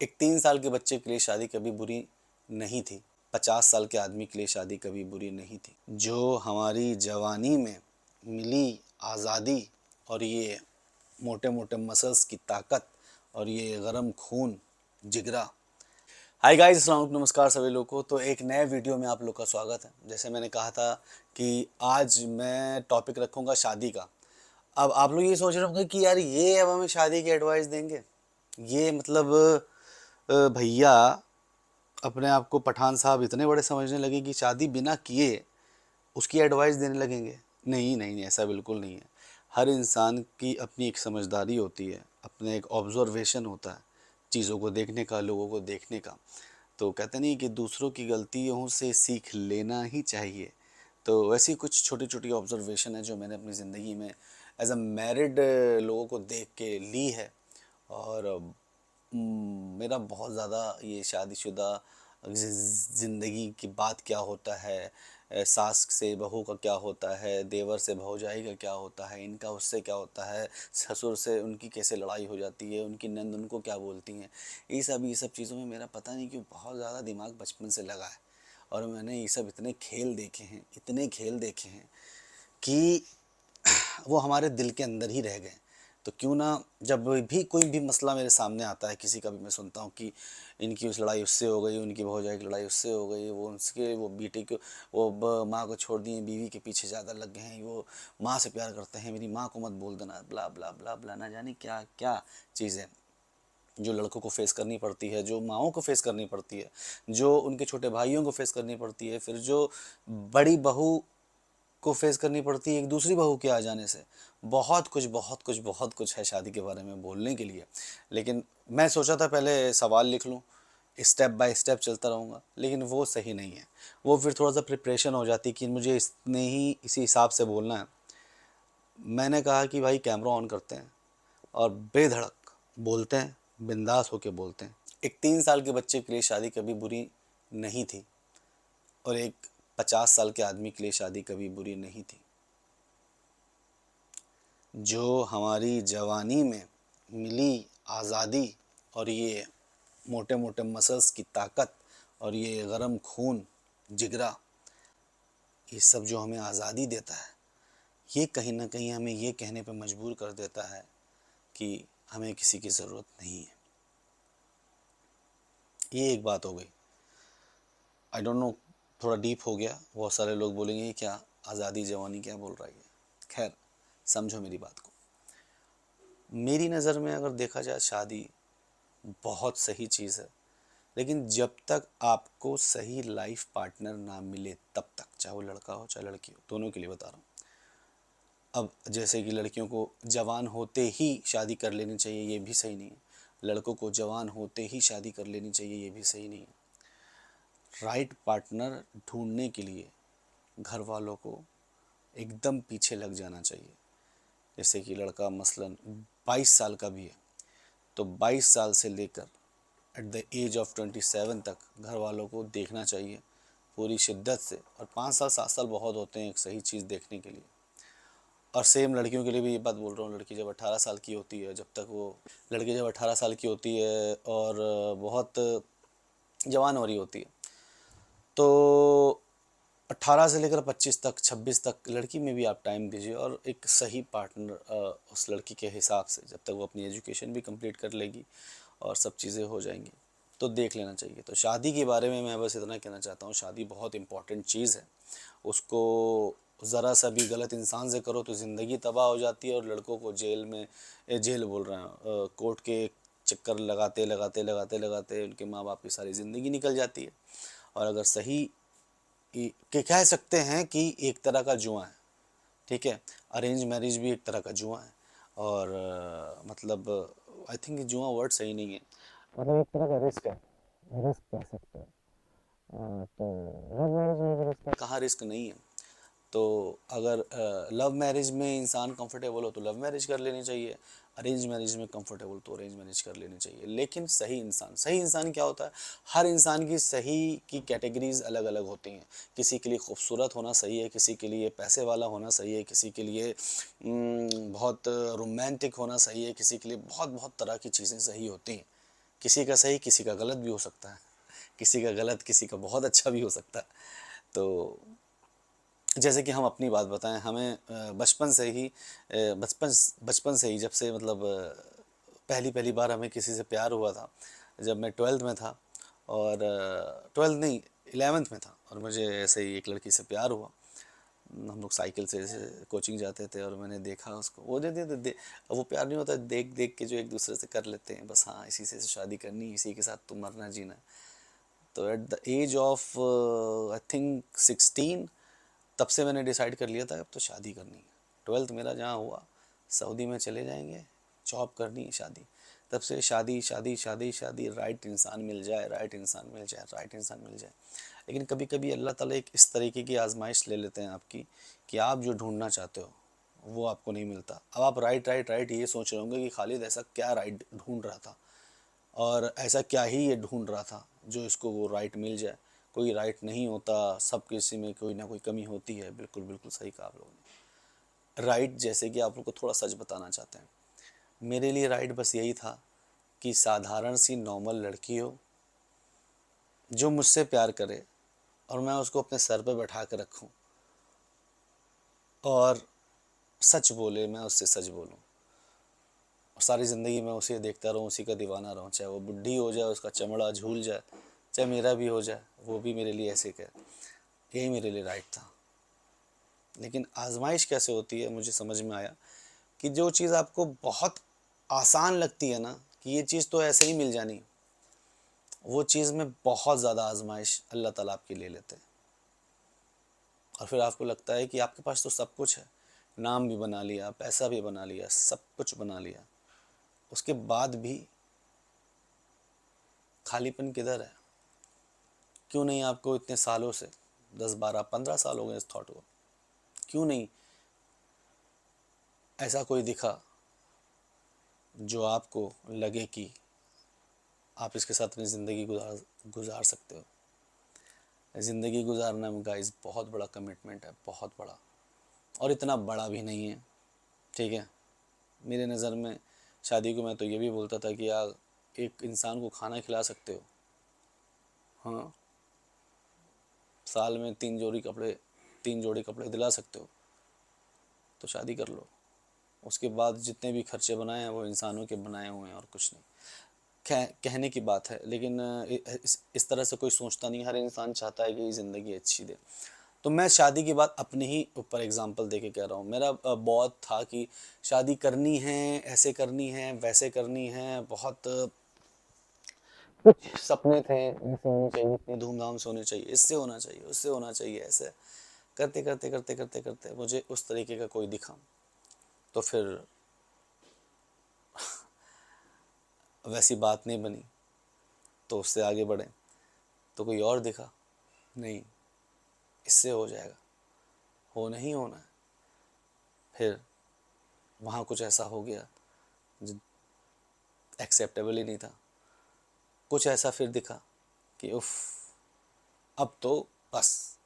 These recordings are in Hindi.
एक 3 साल के बच्चे के लिए शादी कभी बुरी नहीं थी। 50 साल के आदमी के लिए शादी कभी बुरी नहीं थी। जो हमारी जवानी में मिली आज़ादी और ये मोटे मोटे मसल्स की ताकत और ये गरम खून जिगरा। हाय गाइस, अस्सलाम वालेकुम, नमस्कार सभी लोगों को। तो एक नए वीडियो में आप लोग का स्वागत है। जैसे मैंने कहा था कि आज मैं टॉपिक रखूँगा शादी का। अब आप लोग ये सोच रहे होंगे कि यार ये अब हमें शादी की एडवाइस देंगे। ये मतलब भैया अपने आप को पठान साहब इतने बड़े समझने लगे कि शादी बिना किए उसकी एडवाइस देने लगेंगे। नहीं नहीं नहीं, ऐसा बिल्कुल नहीं है। हर इंसान की अपनी एक समझदारी होती है, अपने एक ऑब्जर्वेशन होता है चीज़ों को देखने का, लोगों को देखने का। तो कहते नहीं कि दूसरों की गलतियों से सीख लेना ही चाहिए। तो वैसी कुछ छोटी छोटी ऑब्जर्वेशन है जो मैंने अपनी ज़िंदगी में एज अ मैरिड लोगों को देख के ली है। और मेरा बहुत ज़्यादा ये शादीशुदा ज़िंदगी की बात क्या होता है, सास से बहू का क्या होता है, देवर से भौजाई का क्या होता है, इनका उससे क्या होता है, ससुर से उनकी कैसे लड़ाई हो जाती है, उनकी नंद उनको क्या बोलती हैं, ये सब चीज़ों में मेरा पता नहीं क्यों बहुत ज़्यादा दिमाग बचपन से लगा है। और मैंने ये सब इतने खेल देखे हैं, इतने खेल देखे हैं कि वो हमारे दिल के अंदर ही रह गए। तो क्यों ना जब भी कोई भी मसला मेरे सामने आता है, किसी का भी मैं सुनता हूँ कि इनकी उस लड़ाई उससे हो गई, उनकी भौजाई की लड़ाई उससे हो गई, वो उसके वो बेटे को वो माँ को छोड़ दिए, बीवी के पीछे ज़्यादा लग गए हैं, वो माँ से प्यार करते हैं, मेरी माँ को मत बोल देना, ब्ला ब्ला ब्ला ब्ला, ना जाने क्या क्या चीज़ें जो लड़कों को फेस करनी पड़ती है, जो माँओं को फेस करनी पड़ती है, जो उनके छोटे भाइयों को फेस करनी पड़ती है, फिर जो बड़ी बहू को फेस करनी पड़ती है एक दूसरी बहू के आ जाने से। बहुत कुछ बहुत कुछ बहुत कुछ है शादी के बारे में बोलने के लिए। लेकिन मैं सोचा था पहले सवाल लिख लूँ, स्टेप बाय स्टेप चलता रहूँगा, लेकिन वो सही नहीं है। वो फिर थोड़ा सा प्रिपरेशन हो जाती कि मुझे इसी हिसाब से बोलना है। मैंने कहा कि भाई कैमरा ऑन करते हैं और बेधड़क बोलते हैं, बिंदास होके बोलते हैं। एक 3 साल के बच्चे के लिए शादी कभी बुरी नहीं थी और एक 50 साल के आदमी के लिए शादी कभी बुरी नहीं थी। जो हमारी जवानी में मिली आज़ादी और ये मोटे मोटे मसल्स की ताकत और ये गरम खून जिगरा, ये सब जो हमें आज़ादी देता है, ये कहीं ना कहीं हमें ये कहने पर मजबूर कर देता है कि हमें किसी की ज़रूरत नहीं है। ये एक बात हो गई। आई डोंट नो, थोड़ा डीप हो गया। बहुत सारे लोग बोलेंगे क्या आज़ादी जवानी क्या बोल रही है। खैर, समझो मेरी बात को। मेरी नज़र में अगर देखा जाए शादी बहुत सही चीज़ है, लेकिन जब तक आपको सही लाइफ पार्टनर ना मिले तब तक, चाहे वो लड़का हो चाहे लड़की हो, दोनों के लिए बता रहा हूँ। अब जैसे कि लड़कियों को जवान होते ही शादी कर लेनी चाहिए, ये भी सही नहीं है। लड़कों को जवान होते ही शादी कर लेनी चाहिए, ये भी सही नहीं है। राइट पार्टनर ढूंढने के लिए घर वालों को एकदम पीछे लग जाना चाहिए। जैसे कि लड़का मसलन 22 साल का भी है तो 22 साल से लेकर एट द एज ऑफ 27 तक घर वालों को देखना चाहिए पूरी शिद्दत से। और 5 साल 7 साल बहुत होते हैं एक सही चीज़ देखने के लिए। और सेम लड़कियों के लिए भी ये बात बोल रहा हूँ। लड़की जब 18 साल की होती है, जब तक वो लड़की जब 18 साल की होती है और बहुत जवान हो रही होती है, तो 18 से लेकर 25 तक, 26 तक लड़की में भी आप टाइम दीजिए और एक सही पार्टनर उस लड़की के हिसाब से, जब तक वो अपनी एजुकेशन भी कंप्लीट कर लेगी और सब चीज़ें हो जाएंगी, तो देख लेना चाहिए। तो शादी के बारे में मैं बस इतना कहना चाहता हूँ, शादी बहुत इम्पॉर्टेंट चीज़ है। उसको ज़रा सा भी गलत इंसान से करो तो ज़िंदगी तबाह हो जाती है। और लड़कों को जेल में, जेल बोल रहे हैं, कोर्ट के चक्कर लगाते लगाते लगाते लगाते उनके माँ बाप की सारी ज़िंदगी निकल जाती है। और अगर सही कि कह सकते हैं कि एक तरह का जुआ है, ठीक है। अरेंज मैरिज भी एक तरह का जुआ है। और मतलब आई थिंक जुआ वर्ड सही नहीं है, मतलब एक तरह का रिस्क है, रिस्क कह सकते हैं। तो लव मैरिज में भी रिस्क है, कहाँ रिस्क नहीं है। तो अगर लव मैरिज में इंसान कंफर्टेबल हो तो लव मैरिज कर लेनी चाहिए, अरेंज मैरिज में कंफर्टेबल तो अरेंज मैरिज कर लेनी चाहिए। लेकिन सही इंसान क्या होता है? हर इंसान की सही की कैटेगरीज अलग अलग होती हैं। किसी के लिए खूबसूरत होना सही है, किसी के लिए पैसे वाला होना सही है, किसी के लिए बहुत रोमांटिक होना सही है, किसी के लिए बहुत बहुत तरह की चीज़ें सही होती हैं। किसी का सही किसी का गलत भी हो सकता है, किसी का गलत किसी का बहुत अच्छा भी हो सकता है। तो जैसे कि हम अपनी बात बताएं, हमें बचपन से ही बचपन से ही जब से मतलब पहली पहली बार हमें किसी से प्यार हुआ था जब मैं 12th में था, और 12th नहीं 11th में था, और मुझे ऐसे ही एक लड़की से प्यार हुआ। हम लोग साइकिल से ऐसे कोचिंग जाते थे और मैंने देखा उसको, वो वो प्यार नहीं होता, देख देख के जो एक दूसरे से कर लेते हैं, बस हाँ इसी से शादी करनी, इसी के साथ तो मरना जीना। तो at the age of I think 16, तब से मैंने डिसाइड कर लिया था अब तो शादी करनी है। 12th मेरा जहाँ हुआ, सऊदी में चले जाएंगे, जॉब करनी है, शादी। तब से शादी शादी शादी शादी, राइट इंसान मिल जाए, राइट इंसान मिल जाए, राइट इंसान मिल जाए। लेकिन कभी कभी अल्लाह ताला एक इस तरीके की आजमाइश ले लेते हैं आपकी कि आप जो ढूंढना चाहते हो वो आपको नहीं मिलता। अब आप राइट राइट राइट ये सोच रहे होंगे कि खालिद ऐसा क्या राइट ढूंढ रहा था, और ऐसा क्या ही ये ढूंढ रहा था जो इसको वो राइट मिल जाए। कोई राइट नहीं होता, सब किसी में कोई ना कोई कमी होती है। बिल्कुल बिल्कुल सही कहा आप लोगों ने। राइट जैसे कि आप लोग को थोड़ा सच बताना चाहते हैं, मेरे लिए राइट बस यही था कि साधारण सी नॉर्मल लड़की हो जो मुझसे प्यार करे और मैं उसको अपने सर पे बैठा कर रखूं, और सच बोले, मैं उससे सच बोलूं, और सारी ज़िंदगी मैं उसे देखता रहूं, उसी का दीवाना रहूं, चाहे वो बुढ़ी हो जाए, उसका चमड़ा झूल जाए, चाहे मेरा भी हो जाए, वो भी मेरे लिए ऐसे कहे। यही मेरे लिए राइट था। लेकिन आजमाइश कैसे होती है, मुझे समझ में आया कि जो चीज़ आपको बहुत आसान लगती है ना, कि ये चीज़ तो ऐसे ही मिल जानी, वो चीज़ में बहुत ज़्यादा आजमाइश अल्लाह ताला आपकी ले लेते हैं। और फिर आपको लगता है कि आपके पास तो सब कुछ है, नाम भी बना लिया, पैसा भी बना लिया, सब कुछ बना लिया, उसके बाद भी खालीपन किधर है? क्यों नहीं आपको इतने सालों से, 10 12 15 साल हो गए इस थॉट को, क्यों नहीं ऐसा कोई दिखा जो आपको लगे कि आप इसके साथ अपनी ज़िंदगी गुजार सकते हो? ज़िंदगी गुजारना में गाइस बहुत बड़ा कमिटमेंट है, बहुत बड़ा, और इतना बड़ा भी नहीं है, ठीक है। मेरे नज़र में शादी को मैं तो ये भी बोलता था कि यार एक इंसान को खाना खिला सकते हो, हाँ, साल में 3 जोड़ी कपड़े दिला सकते हो, तो शादी कर लो। उसके बाद जितने भी खर्चे बनाए हैं वो इंसानों के बनाए हुए हैं और कुछ नहीं। कहने की बात है, लेकिन इस तरह से कोई सोचता नहीं। हर इंसान चाहता है कि ज़िंदगी अच्छी दे। तो मैं शादी की बात अपने ही ऊपर एग्जांपल दे के कह रहा हूँ। मेरा बहुत था कि शादी करनी है, ऐसे करनी है, वैसे करनी है, बहुत कुछ सपने थे, ऐसे होनी चाहिए, इतनी धूमधाम से होनी चाहिए, इससे होना चाहिए, उससे होना चाहिए, ऐसे करते करते करते करते करते मुझे उस तरीके का कोई दिखा, तो फिर वैसी बात नहीं बनी, तो उससे आगे बढ़े। तो कोई और दिखा, नहीं इससे हो जाएगा, हो नहीं होना है। फिर वहाँ कुछ ऐसा हो गया जो एक्सेप्टेबल ही नहीं था। कुछ ऐसा फिर दिखा कि उफ अब तो बस,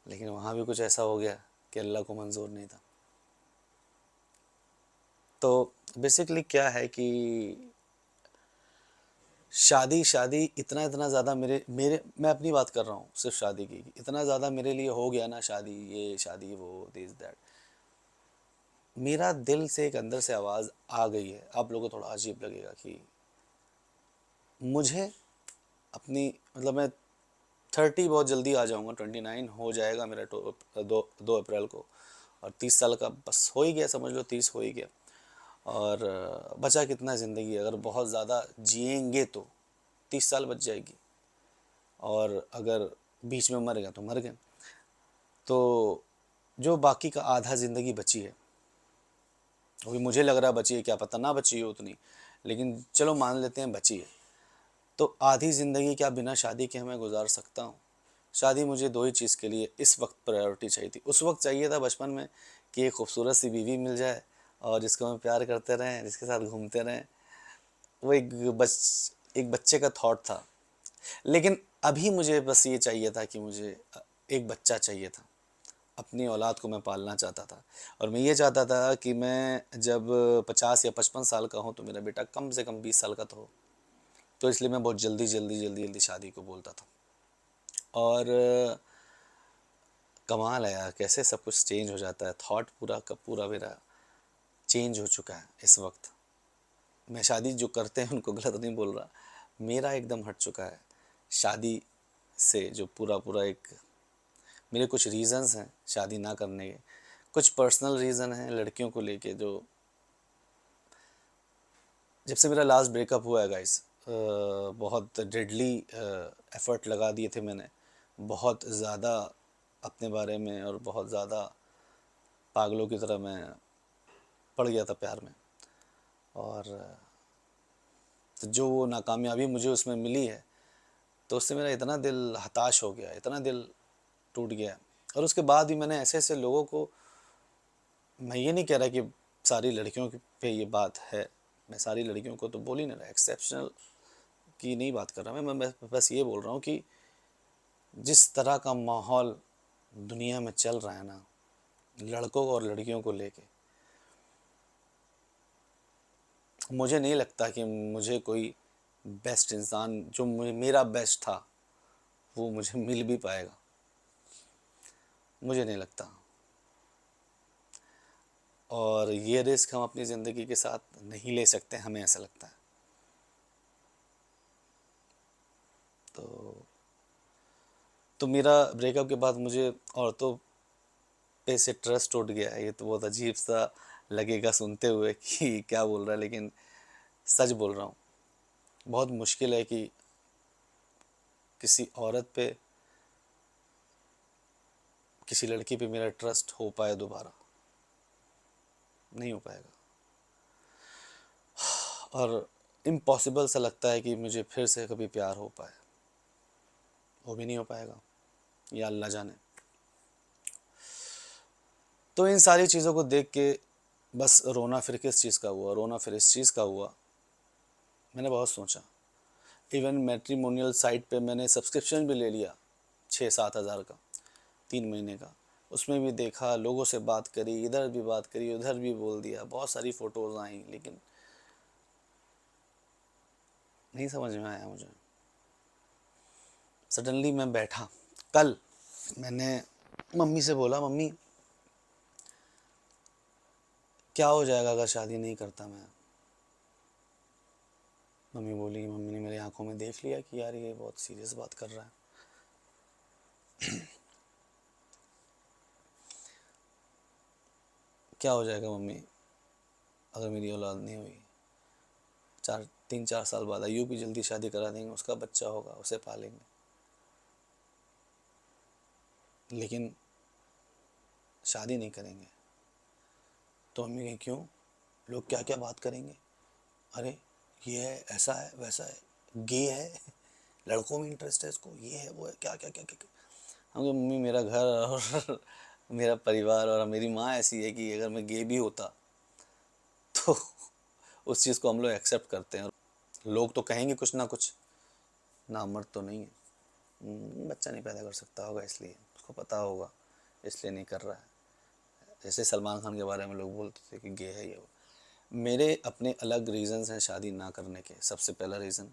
लेकिन वहाँ भी कुछ ऐसा हो गया कि अल्लाह को मंजूर नहीं था। तो बेसिकली क्या है कि शादी शादी इतना इतना ज़्यादा मेरे मेरे मैं अपनी बात कर रहा हूँ सिर्फ शादी की, इतना ज़्यादा मेरे लिए हो गया ना, शादी ये शादी वो दिस दैट, मेरा दिल से एक अंदर से आवाज़ आ गई है। आप लोगों को थोड़ा अजीब लगेगा कि मुझे अपनी मतलब मैं 30 बहुत जल्दी आ जाऊँगा, 29 हो जाएगा मेरा, 2 अप्रैल को, और 30 साल का बस हो ही गया, समझ लो 30 हो ही गया। और बचा कितना ज़िंदगी, अगर बहुत ज़्यादा जिएंगे तो 30 साल बच जाएगी, और अगर बीच में मर गए तो मर गए। तो जो बाकी का आधा ज़िंदगी बची है, वो भी मुझे लग रहा है बची है, क्या पता ना बची हो उतनी, लेकिन चलो मान लेते हैं बची है। तो आधी ज़िंदगी क्या बिना शादी के मैं गुजार सकता हूँ? शादी मुझे दो ही चीज़ के लिए इस वक्त प्रायोरिटी चाहिए थी। उस वक्त चाहिए था बचपन में कि एक खूबसूरत सी बीवी मिल जाए और जिसको हम प्यार करते रहें, जिसके साथ घूमते रहें। वो एक बच्चे का थॉट था। लेकिन अभी मुझे बस ये चाहिए था कि मुझे एक बच्चा चाहिए था। अपनी औलाद को मैं पालना चाहता था और मैं ये चाहता था कि मैं जब 50 या 55 साल का हूँ तो मेरा बेटा कम से कम 20 साल का तो हो। तो इसलिए मैं बहुत जल्दी जल्दी जल्दी जल्दी शादी को बोलता था। और कमाल है यार, कैसे सब कुछ चेंज हो जाता है। थॉट पूरा का पूरा मेरा चेंज हो चुका है इस वक्त। मैं शादी जो करते हैं उनको गलत नहीं बोल रहा, मेरा एकदम हट चुका है शादी से। जो पूरा पूरा एक मेरे कुछ रीज़न्स हैं शादी ना करने के, कुछ पर्सनल रीज़न हैं लड़कियों को लेके। जो जब से मेरा लास्ट ब्रेकअप हुआ है गाइस, बहुत डेडली एफ़र्ट लगा दिए थे मैंने, बहुत ज़्यादा अपने बारे में, और बहुत ज़्यादा पागलों की तरह मैं पड़ गया था प्यार में। और तो जो वो नाकामयाबी मुझे उसमें मिली है, तो उससे मेरा इतना दिल हताश हो गया, इतना दिल टूट गया। और उसके बाद भी मैंने ऐसे ऐसे लोगों को, मैं ये नहीं कह रहा कि सारी लड़कियों पे ये बात है, मैं सारी लड़कियों को तो बोल ही नहीं रहा, एक्सेप्शनल की नहीं बात कर रहा मैं बस ये बोल रहा हूँ कि जिस तरह का माहौल दुनिया में चल रहा है ना, लड़कों और लड़कियों को लेके, मुझे नहीं लगता कि मुझे कोई बेस्ट इंसान जो मेरा बेस्ट था वो मुझे मिल भी पाएगा, मुझे नहीं लगता। और ये रिस्क हम अपनी ज़िंदगी के साथ नहीं ले सकते, हमें ऐसा लगता है। तो मेरा ब्रेकअप के बाद मुझे औरतों पे से ट्रस्ट उठ गया है। ये तो बहुत अजीब सा लगेगा सुनते हुए कि क्या बोल रहा है, लेकिन सच बोल रहा हूँ। बहुत मुश्किल है कि किसी औरत पे, किसी लड़की पे मेरा ट्रस्ट हो पाए दोबारा, नहीं हो पाएगा। और इम्पॉसिबल सा लगता है कि मुझे फिर से कभी प्यार हो पाए, वो भी नहीं हो पाएगा, या अल्लाह जाने। तो इन सारी चीज़ों को देख के बस रोना फिर किस चीज़ का हुआ, रोना फिर इस चीज़ का हुआ। मैंने बहुत सोचा, इवन मैट्रिमोनियल साइट पे मैंने सब्सक्रिप्शन भी ले लिया 6-7 हज़ार का, 3 महीने का। उसमें भी देखा, लोगों से बात करी, इधर भी बात करी, उधर भी बोल दिया, बहुत सारी फ़ोटोज़ आई, लेकिन नहीं समझ में आया मुझे। सडनली मैं बैठा, कल मैंने मम्मी से बोला, मम्मी क्या हो जाएगा अगर शादी नहीं करता मैं। मम्मी बोली, मम्मी ने मेरी आंखों में देख लिया कि यार ये बहुत सीरियस बात कर रहा है। क्या हो जाएगा मम्मी अगर मेरी औलाद नहीं हुई, 3-4 साल बाद अय्यूब भी जल्दी शादी करा देंगे, उसका बच्चा होगा, उसे पालेंगे। लेकिन शादी नहीं करेंगे तो मम्मी कहीं क्यों, लोग क्या क्या बात करेंगे, अरे ये है, ऐसा है, वैसा है, गे है, लड़कों में इंटरेस्ट है इसको, ये है, वो है, क्या क्या क्या क्या, क्या। हम कहे, मम्मी मेरा घर और मेरा परिवार और मेरी माँ ऐसी है कि अगर मैं गे भी होता तो उस चीज़ को हम लोग एक्सेप्ट करते हैं। लोग तो कहेंगे कुछ ना कुछ, ना मर्द तो नहीं है, बच्चा नहीं पैदा कर सकता होगा इसलिए, उसको पता होगा इसलिए नहीं कर रहा है। जैसे सलमान खान के बारे में लोग बोलते थे कि गे है ये वो। मेरे अपने अलग रीज़न्स हैं शादी ना करने के। सबसे पहला रीज़न,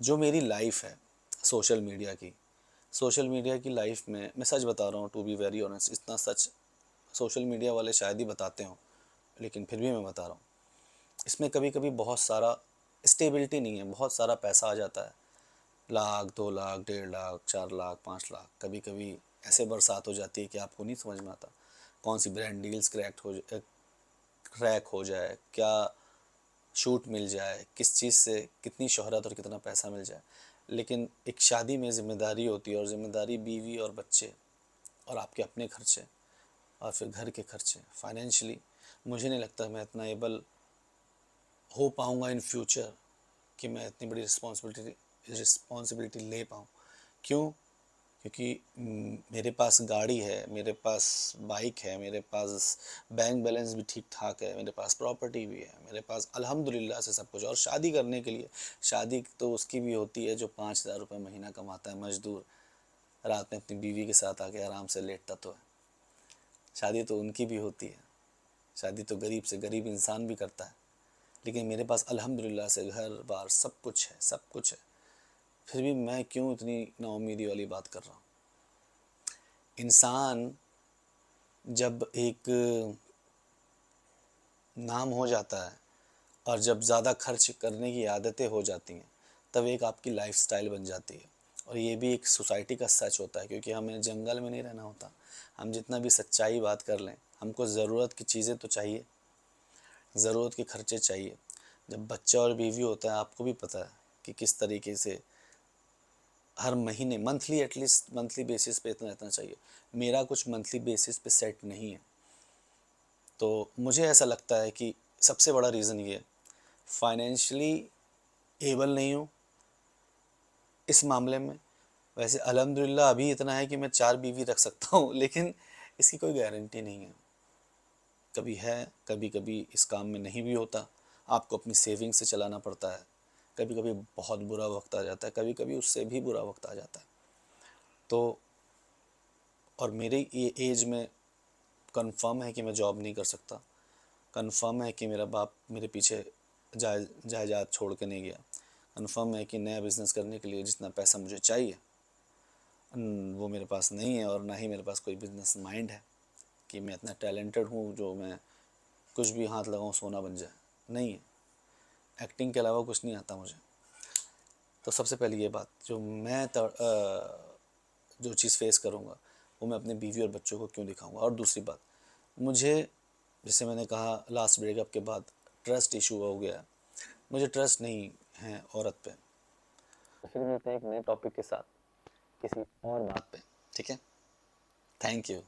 जो मेरी लाइफ है सोशल मीडिया की लाइफ में, मैं सच बता रहा हूँ, टू बी वेरी ऑनेस्ट, इतना सच सोशल मीडिया वाले शायद ही बताते हों, लेकिन फिर भी मैं बता रहा हूँ। इसमें कभी कभी बहुत सारा स्टेबिलिटी नहीं है, बहुत सारा पैसा आ जाता है, 1 लाख 2 लाख 1.5 लाख 4 लाख 5 लाख, कभी कभी ऐसे बरसात हो जाती है कि आपको नहीं समझ में आता कौन सी ब्रांड डील्स क्रैक हो जाए, क्या शूट मिल जाए, किस चीज़ से कितनी शोहरत और कितना पैसा मिल जाए। लेकिन एक शादी में ज़िम्मेदारी होती है, और ज़िम्मेदारी बीवी और बच्चे और आपके अपने खर्चे और फिर घर के खर्चे, फाइनेंशियली मुझे नहीं लगता मैं इतना एबल हो पाऊँगा इन फ्यूचर कि मैं इतनी बड़ी रिस्पॉन्सिबिलिटी ले पाऊँ। क्यों? क्योंकि मेरे पास गाड़ी है, मेरे पास बाइक है, मेरे पास बैंक बैलेंस भी ठीक ठाक है, मेरे पास प्रॉपर्टी भी है, मेरे पास अल्हम्दुलिल्लाह से सब कुछ। और शादी करने के लिए, शादी तो उसकी भी होती है जो 5,000 रुपये महीना कमाता है, मज़दूर, रात में अपनी बीवी के साथ आके आराम से लेटता तो है। शादी तो उनकी भी होती है, शादी तो गरीब से गरीब इंसान भी करता है, लेकिन मेरे पास अल्हम्दुलिल्लाह से घर बार सब कुछ है, सब कुछ है, फिर भी मैं क्यों इतनी नाउम्मीदी वाली बात कर रहा हूँ। इंसान जब एक नाम हो जाता है और जब ज़्यादा खर्च करने की आदतें हो जाती हैं, तब एक आपकी लाइफस्टाइल बन जाती है। और ये भी एक सोसाइटी का सच होता है, क्योंकि हमें जंगल में नहीं रहना होता। हम जितना भी सच्चाई बात कर लें, हमको ज़रूरत की चीज़ें तो चाहिए, ज़रूरत के खर्चे चाहिए। जब बच्चा और बीवी होता है, आपको भी पता है कि किस तरीके से हर महीने मंथली, एटलीस्ट मंथली बेसिस पे इतना इतना चाहिए। मेरा कुछ मंथली बेसिस पे सेट नहीं है। तो मुझे ऐसा लगता है कि सबसे बड़ा रीज़न ये है, फाइनेंशियली एबल नहीं हूँ इस मामले में। वैसे अल्हम्दुलिल्लाह अभी इतना है कि मैं 4 बीवी रख सकता हूँ, लेकिन इसकी कोई गारंटी नहीं है। कभी है, कभी-कभी इस काम में नहीं भी होता। आपको अपनी सेविंग से चलाना पड़ता है। कभी-कभी बहुत बुरा वक़्त आ जाता है, कभी-कभी उससे भी बुरा वक़्त आ जाता है। तो और मेरे ये एज में कन्फ़र्म है कि मैं जॉब नहीं कर सकता। कन्फ़र्म है कि मेरा बाप मेरे पीछे जायदाद छोड़ के नहीं गया। कन्फ़र्म है कि नया बिज़नेस करने के लिए जितना पैसा मुझे चाहिए वो मेरे पास नहीं है, और ना ही मेरे पास कोई बिज़नेस माइंड है कि मैं इतना टैलेंटेड हूँ जो मैं कुछ भी हाथ लगाऊँ सोना बन जाए। नहीं है, एक्टिंग के अलावा कुछ नहीं आता मुझे। तो सबसे पहले ये बात जो चीज़ फेस करूँगा, वो मैं अपने बीवी और बच्चों को क्यों दिखाऊँगा। और दूसरी बात, मुझे, जैसे मैंने कहा लास्ट ब्रेकअप के बाद ट्रस्ट इशू हो गया, मुझे ट्रस्ट नहीं है औरत पे। फिर मिलते हैं एक नए टॉपिक के साथ किसी और बात पे, ठीक है। Thank you.